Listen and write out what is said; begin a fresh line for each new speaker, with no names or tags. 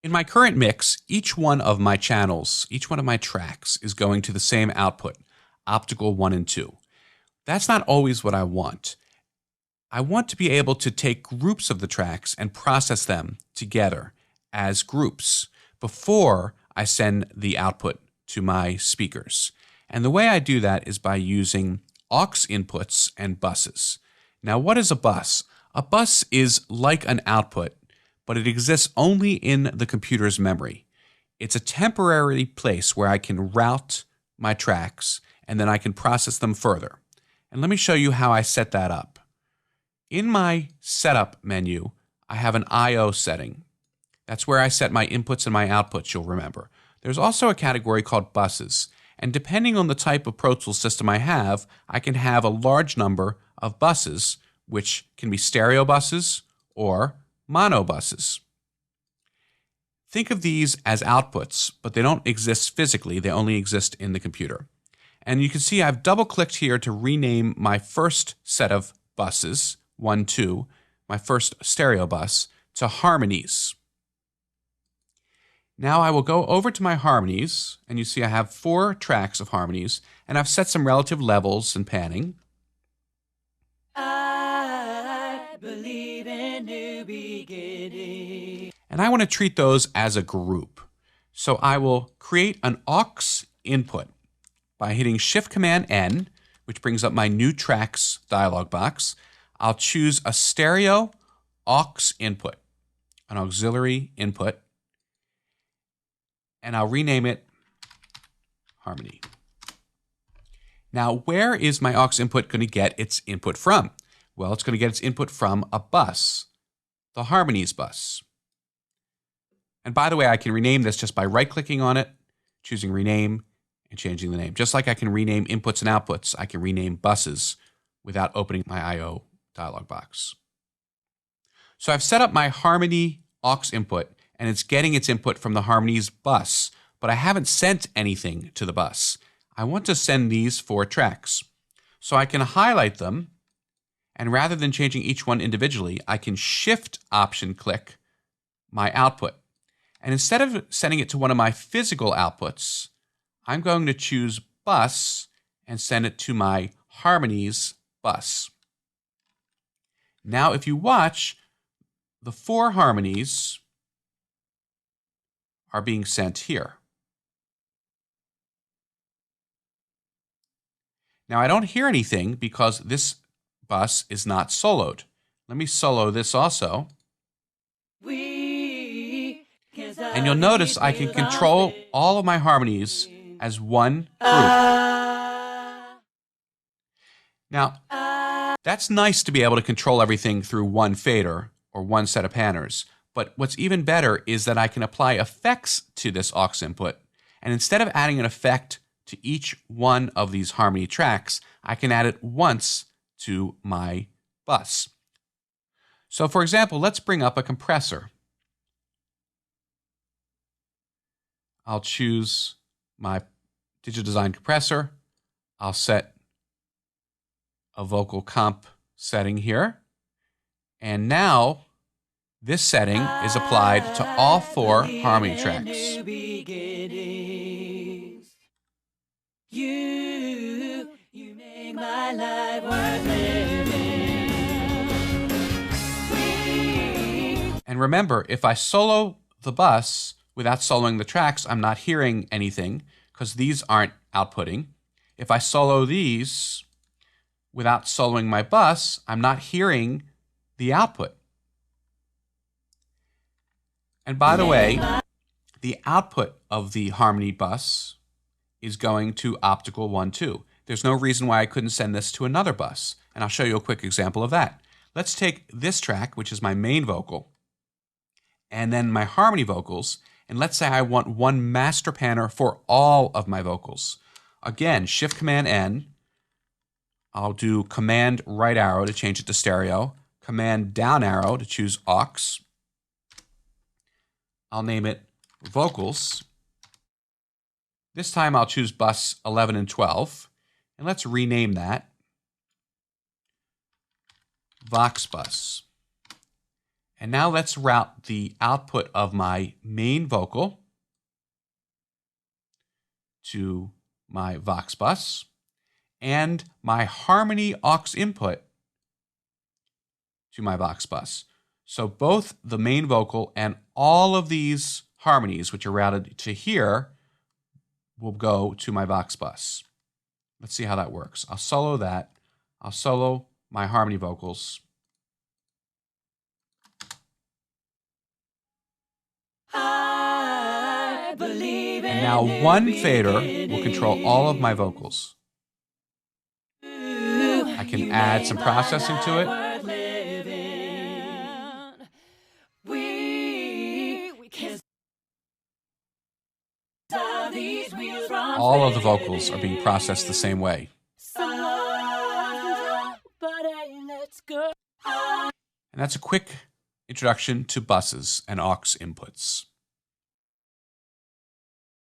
In my current mix, each one of my channels, each one of my tracks is going to the same output, optical 1 and 2. That's not always what I want. I want to be able to take groups of the tracks and process them together as groups before I send the output to my speakers. And the way I do that is by using aux inputs and buses. Now, what is a bus? A bus is like an output, but it exists only in the computer's memory. It's a temporary place where I can route my tracks and then I can process them further. And let me show you how I set that up. In my setup menu, I have an I/O setting. That's where I set my inputs and my outputs, you'll remember. There's also a category called buses. And depending on the type of Pro Tools system I can have a large number of buses, which can be stereo buses or mono buses. Think of these as outputs, but they don't exist physically. They only exist in the computer. And you can see I've double-clicked here to rename my first set of buses, 1, 2, my first stereo bus, to harmonies. Now I will go over to my harmonies, and you see I have 4 tracks of harmonies, and I've set some relative levels and panning. I believe in new beginning. And I want to treat those as a group. So I will create an aux input by hitting Shift-Command-N, which brings up my new tracks dialog box. I'll choose a stereo aux input, an auxiliary input, and I'll rename it harmony. Now, where is my aux input going to get its input from? Well, it's going to get its input from a bus, the harmonies bus. And by the way, I can rename this just by right-clicking on it, choosing rename, and changing the name. Just like I can rename inputs and outputs, I can rename buses without opening my I/O dialog box. So I've set up my harmony aux input, and it's getting its input from the harmonies bus, but I haven't sent anything to the bus. I want to send these 4 tracks. So I can highlight them, and rather than changing each one individually, I can Shift Option click my output. And instead of sending it to one of my physical outputs, I'm going to choose bus and send it to my harmonies bus. Now, if you watch, the 4 harmonies are being sent here. Now, I don't hear anything because this bus is not soloed. Let me solo this also. And you'll notice I can control all of my harmonies as one group. Now, that's nice to be able to control everything through one fader or one set of panners. But what's even better is that I can apply effects to this aux input. And instead of adding an effect to each one of these harmony tracks, I can add it once to my bus. So for example, let's bring up a compressor. I'll choose my digital design compressor. I'll set a vocal comp setting here. And now this setting is applied to all 4 harmony tracks. You make my life worth living. And remember, if I solo the bus without soloing the tracks, I'm not hearing anything because these aren't outputting. If I solo these without soloing my bus, I'm not hearing the output. And by the way, the output of the harmony bus is going to optical 1, 2. There's no reason why I couldn't send this to another bus. And I'll show you a quick example of that. Let's take this track, which is my main vocal, and then my harmony vocals, and let's say I want one master panner for all of my vocals. Again, Shift-Command-N. I'll do Command right arrow to change it to stereo, Command down arrow to choose aux. I'll name it vocals. This time I'll choose bus 11 and 12, and let's rename that Vox bus. And now let's route the output of my main vocal to my Vox bus and my harmony aux input to my Vox bus. So both the main vocal and all of these harmonies, which are routed to here, will go to my Vox bus. Let's see how that works. I'll solo that. I'll solo my harmony vocals.
I believe
and now one fader will control all of my vocals. I can add some processing to it. All of the vocals are being processed the same way. And that's a quick introduction to buses and aux inputs.